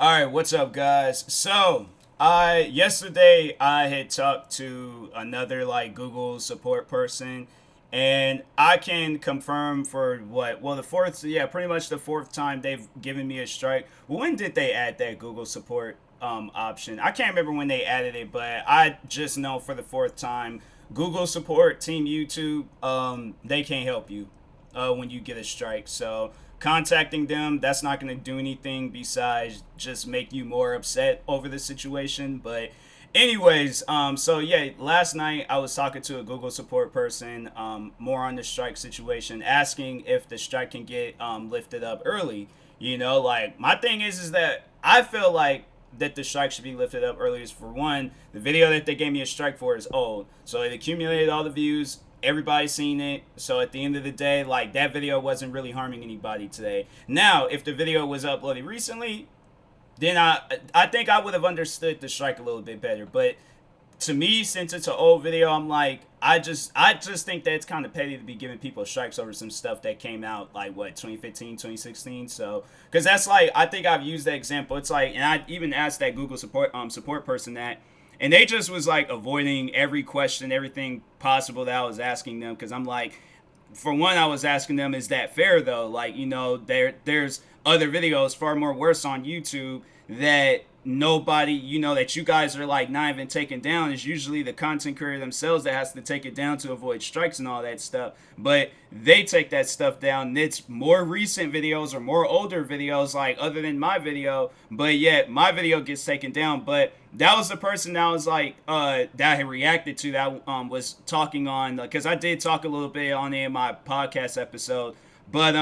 All right, what's up, guys? So, I yesterday I had talked to another like Google support person, and I can confirm for what? Well, the fourth, yeah, pretty much the fourth time they've given me a strike. When did they add that Google support option? I can't remember when they added it, but I just know for the fourth time, Google support team YouTube, they can't help you when you get a strike. So contacting them, that's not going to do anything besides just make you more upset over the situation. But anyways, so yeah, last night I was talking to a Google support person, more on the strike situation, asking if the strike can get lifted up early. Like my thing is that I feel like that the strike should be lifted up early is, for one, the video that they gave me a strike for is old, so it accumulated all the views. Everybody's seen it, so at the end of the day, like, that video wasn't really harming anybody today. Now, if the video was uploaded recently, then I think I would have understood the strike a little bit better. But to me, since it's an old video, I'm like, I just think that it's kind of petty to be giving people strikes over some stuff that came out like what, 2015, 2016. So because that's like, I think I've used that example. It's like, and I even asked that Google support person that, and they just was like avoiding every question, everything possible that I was asking them, because I'm like, for one, I was asking them, is that fair though? Like, there's other videos far more worse on YouTube that nobody, that you guys are like not even taking down. Is usually the content creator themselves that has to take it down to avoid strikes and all that stuff. But they take that stuff down. It's more recent videos or more older videos, like other than my video, but yet my video gets taken down. But that was the person that was like, that I reacted to, that was talking on, because I did talk a little bit on it in my podcast episode. But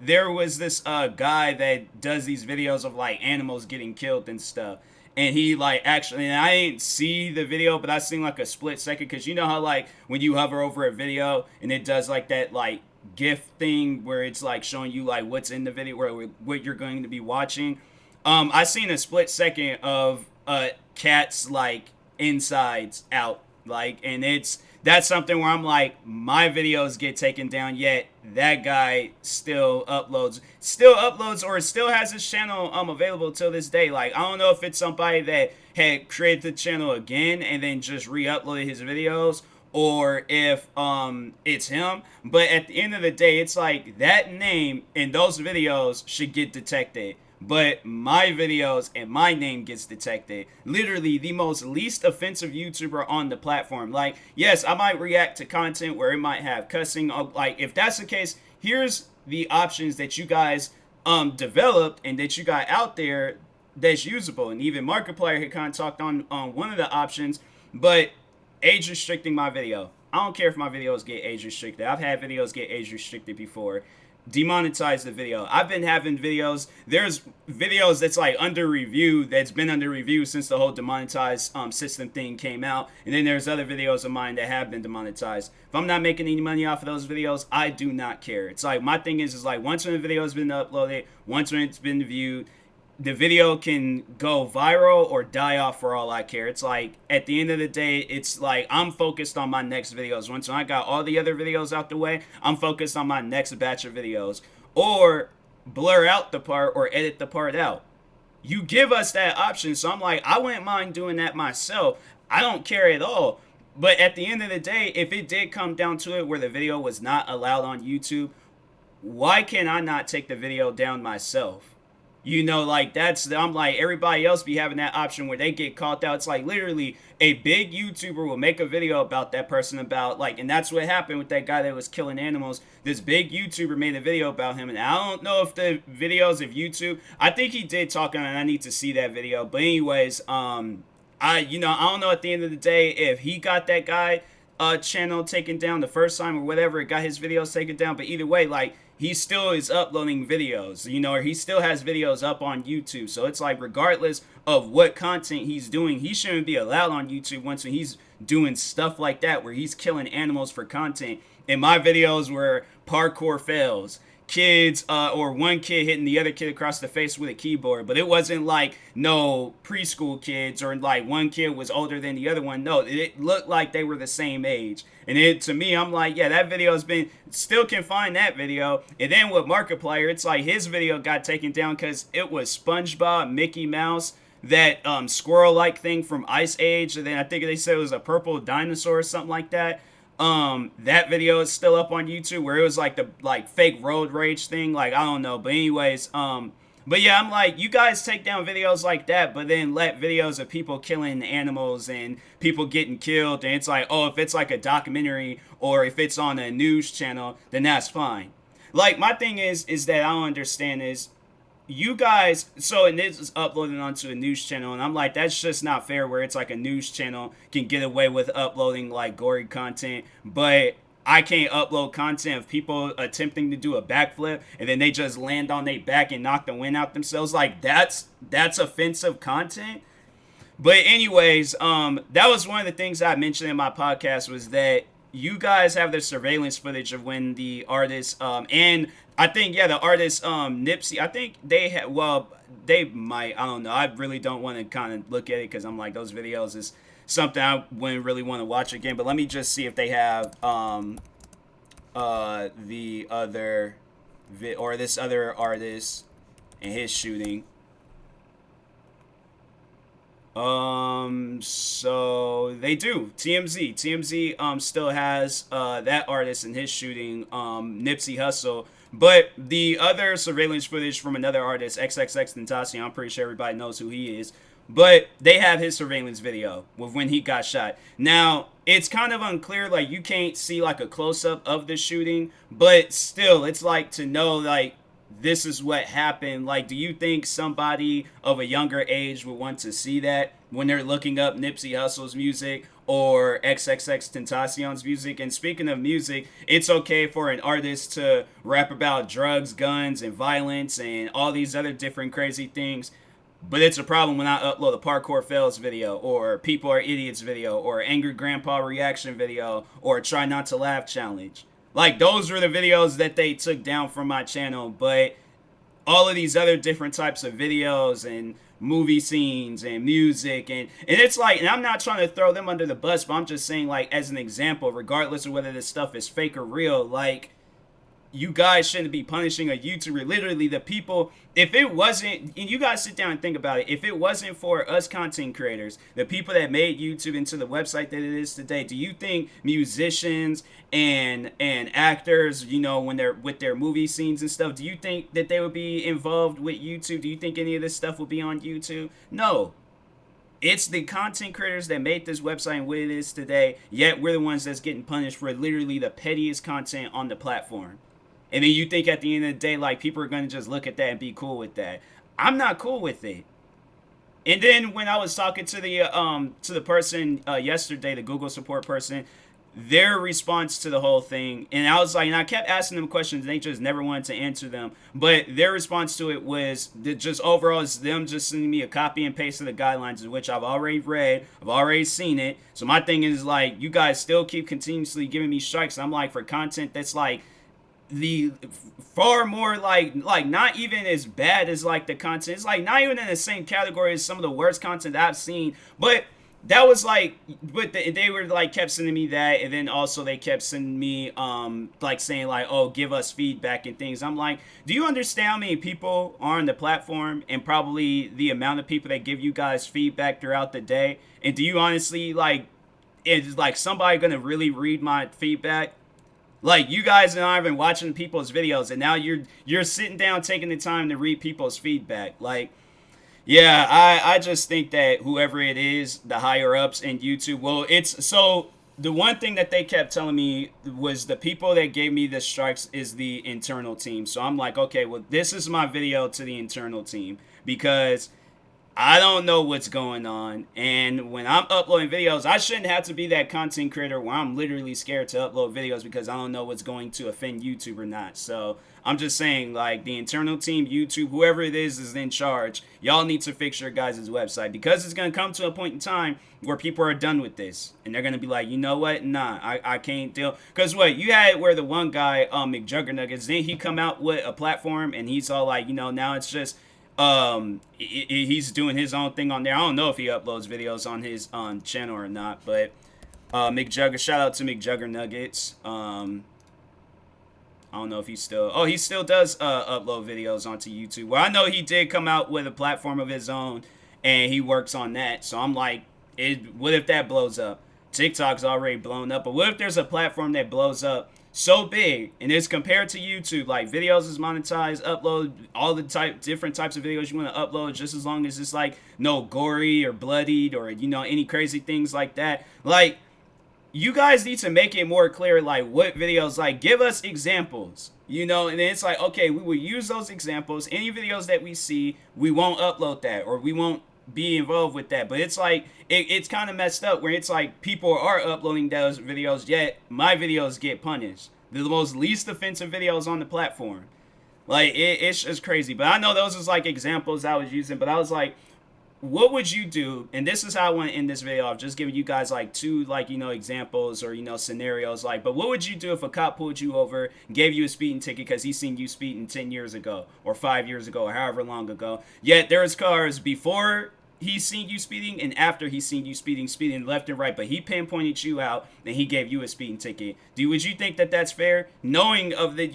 there was this guy that does these videos of like animals getting killed and stuff. And he like actually, and I didn't see the video, but I seen like a split second, because you know how like when you hover over a video and it does like that like GIF thing where it's like showing you like what's in the video, or what you're going to be watching. I seen a split second of cat's like insides out, like, and that's something where I'm like, my videos get taken down, yet that guy still uploads, or still has his channel available till this day. Like, I don't know if it's somebody that had created the channel again and then just re-uploaded his videos, or if it's him. But at the end of the day, it's like that name in those videos should get detected, but my videos and my name gets detected. Literally the most least offensive YouTuber on the platform. Like, yes, I might react to content where it might have cussing. Like, if that's the case, here's the options that you guys developed and that you got out there that's usable. And even Markiplier had kind of talked on one of the options, but age restricting my video. I don't care if my videos get age restricted. I've had videos get age restricted before. Demonetize the video. I've been having videos. There's videos that's like under review, that's been under review since the whole demonetized system thing came out. And then there's other videos of mine that have been demonetized. If I'm not making any money off of those videos, I do not care. It's like, my thing is like, once when the video has been uploaded, once when it's been viewed, the video can go viral or die off for all I care. It's like, at the end of the day, it's like I'm focused on my next videos. Once I got all the other videos out the way, I'm focused on my next batch of videos. Or blur out the part or edit the part out. You give us that option, so I'm like, I wouldn't mind doing that myself. I don't care at all. But at the end of the day, if it did come down to it where the video was not allowed on YouTube, why can I not take the video down myself? Like, I'm like, everybody else be having that option where they get called out. It's like, literally, a big YouTuber will make a video about that person, about, like, and that's what happened with that guy that was killing animals. This big YouTuber made a video about him, and I don't know if the videos of YouTube, I think he did talk on it, and I need to see that video. But anyways, I don't know at the end of the day if he got that guy channel taken down the first time or whatever, it got his videos taken down. But either way, like, he still is uploading videos, or he still has videos up on YouTube. So it's like, regardless of what content he's doing, he shouldn't be allowed on YouTube once he's doing stuff like that where he's killing animals for content. And my videos were parkour fails, kids or one kid hitting the other kid across the face with a keyboard, but it wasn't like no preschool kids or like one kid was older than the other one. No, it looked like they were the same age. And it, to me, I'm like, yeah, that video has been, still can find that video. And then with Markiplier, it's like his video got taken down because it was SpongeBob, Mickey Mouse, that squirrel-like thing from Ice Age, and then I think they said it was a purple dinosaur or something like that. That video is still up on YouTube where it was like the fake road rage thing. Like, I don't know, but anyways, but yeah, I'm like, you guys take down videos like that, but then let videos of people killing animals and people getting killed, and it's like, oh, if it's like a documentary or if it's on a news channel, then that's fine. Like, my thing is that I don't understand is, you guys, so, and this is uploading onto a news channel, and I'm like, that's just not fair where it's like a news channel can get away with uploading like gory content, but I can't upload content of people attempting to do a backflip and then they just land on their back and knock the wind out themselves. Like, that's offensive content. But anyways, that was one of the things I mentioned in my podcast, was that you guys have the surveillance footage of when the artist and I think, yeah, the artist Nipsey, I think they had, well, they might, I don't know, I really don't want to kind of look at it because I'm like, those videos is something I wouldn't really want to watch again. But let me just see if they have the other or this other artist and his shooting. So they do. TMZ still has that artist and his shooting, Nipsey Hussle. But the other surveillance footage from another artist, XXXTentacion, I'm pretty sure everybody knows who he is. But they have his surveillance video with when he got shot. Now, it's kind of unclear, like, you can't see like a close-up of the shooting, but still, it's like to know, like, this is what happened. Like, do you think somebody of a younger age would want to see that when they're looking up Nipsey Hussle's music or XXXTentacion's music? And speaking of music, it's okay for an artist to rap about drugs, guns, and violence and all these other different crazy things. But it's a problem when I upload a Parkour Fails video or People Are Idiots video or Angry Grandpa reaction video or Try Not to Laugh challenge. Like, those were the videos that they took down from my channel. But all of these other different types of videos and movie scenes and music, and it's like, and I'm not trying to throw them under the bus, but I'm just saying, like, as an example, regardless of whether this stuff is fake or real, like, you guys shouldn't be punishing a YouTuber. Literally, the people, if it wasn't, and you guys sit down and think about it, if it wasn't for us content creators, the people that made YouTube into the website that it is today, do you think musicians and actors, you know, when they're with their movie scenes and stuff, do you think that they would be involved with YouTube? Do you think any of this stuff would be on YouTube? No. It's the content creators that made this website and what it is today, yet we're the ones that's getting punished for literally the pettiest content on the platform. And then you think at the end of the day, like, people are going to just look at that and be cool with that. I'm not cool with it. And then when I was talking to the person yesterday, the Google support person, their response to the whole thing, and I was like, and I kept asking them questions, and they just never wanted to answer them. But their response to it was that just overall is them just sending me a copy and paste of the guidelines, which I've already read, I've already seen it. So my thing is, like, you guys still keep continuously giving me strikes. I'm like, for content that's like the far more like not even as bad as like the content, it's like not even in the same category as some of the worst content I've seen. But that was like, but they were like kept sending me that, and then also they kept sending me like saying like, oh, give us feedback and things. I'm like, do you understand how many people are on the platform and probably the amount of people that give you guys feedback throughout the day? And do you honestly, like, is like somebody gonna really read my feedback? Like, you guys are not even watching people's videos, and now you're sitting down taking the time to read people's feedback. Like, yeah, I just think that whoever it is, the higher ups in YouTube, well, it's so the one thing that they kept telling me was the people that gave me the strikes is the internal team. So I'm like, okay, well, this is my video to the internal team, because I don't know what's going on. And when I'm uploading videos, I shouldn't have to be that content creator where I'm literally scared to upload videos because I don't know what's going to offend YouTube or not. So I'm just saying, like, the internal team, YouTube, whoever it is in charge, y'all need to fix your guys' website because it's going to come to a point in time where people are done with this. And they're going to be like, you know what? Nah, I can't deal. Because what? You had where the one guy, McJuggernuggets, then he come out with a platform and he's all like, now it's just he's doing his own thing on there. I don't know if he uploads videos on his channel or not, but shout out to McJuggernuggets. I don't know if he still does upload videos onto YouTube. Well, I know he did come out with a platform of his own, and he works on that. So I'm like, what if that blows up? TikTok's already blown up, but what if there's a platform that blows up so big and it's compared to YouTube? Like, videos is monetized, upload all the different types of videos you want to upload, just as long as it's like no gory or bloodied or any crazy things like that. Like, you guys need to make it more clear, like, what videos, like, give us examples, and then it's like, okay, we will use those examples. Any videos that we see, we won't upload that, or we won't be involved with that. But it's like, it's kind of messed up where it's like people are uploading those videos, yet my videos get punished. They're the most least offensive videos on the platform. Like, it's just crazy. But I know those was like examples I was using, but I was like, what would you do? And this is how I want to end this video. I've just given you guys like two, like, examples or, scenarios. Like, but what would you do if a cop pulled you over and gave you a speeding ticket because he seen you speeding 10 years ago or 5 years ago or however long ago? Yet there's cars before he's seen you speeding and after he's seen you speeding left and right, but he pinpointed you out and he gave you a speeding ticket. Would you think that that's fair? Knowing of the,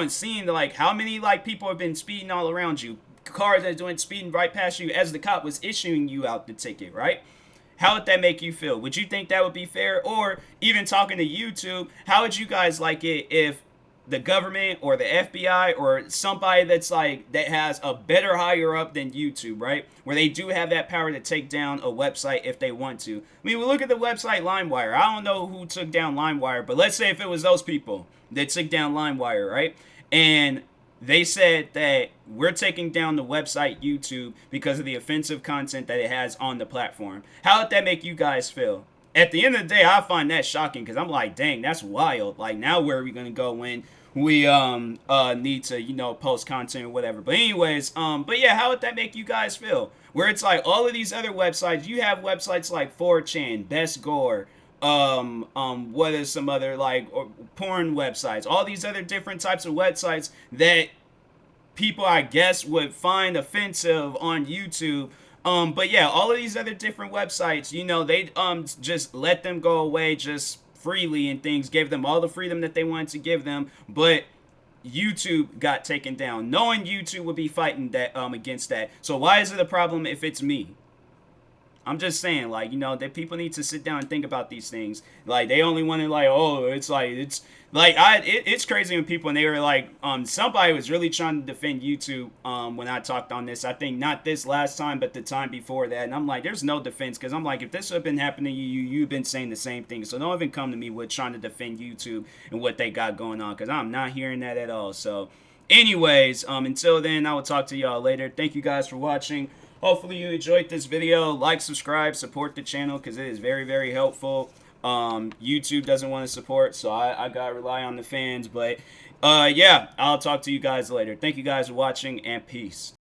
seeing like how many like people have been speeding all around you, cars that are doing speeding right past you as the cop was issuing you out the ticket, right? How would that make you feel? Would you think that would be fair? Or even talking to YouTube, how would you guys like it if the government or the FBI or somebody that's like, that has a better higher up than YouTube, right? Where they do have that power to take down a website if they want to. I mean, we look at the website LimeWire. I don't know who took down LimeWire, but let's say if it was those people that took down LimeWire, right? And they said that we're taking down the website YouTube because of the offensive content that it has on the platform. How would that make you guys feel? At the end of the day, I find that shocking because I'm like, dang, that's wild. Like, now where are we going to go when we need to, post content or whatever? But anyways, but yeah, how would that make you guys feel? Where it's like all of these other websites, you have websites like 4chan, Best Gore, what is some other like porn websites, all these other different types of websites that people, I guess, would find offensive on YouTube. But yeah, all of these other different websites, they just let them go away just freely and things, gave them all the freedom that they wanted to give them, but YouTube got taken down, knowing YouTube would be fighting that against that. So why is it a problem if it's me? I'm just saying, like, that people need to sit down and think about these things. Like, they only want to, like, oh, it's crazy when people, and they were like, somebody was really trying to defend YouTube when I talked on this. I think not this last time, but the time before that. And I'm like, there's no defense, because I'm like, if this had been happening to you, you've been saying the same thing. So don't even come to me with trying to defend YouTube and what they got going on, because I'm not hearing that at all. So anyways, until then, I will talk to y'all later. Thank you guys for watching. Hopefully you enjoyed this video. Like, subscribe, support the channel because it is very, very helpful. YouTube doesn't want to support, so I gotta rely on the fans. But yeah, I'll talk to you guys later. Thank you guys for watching, and peace.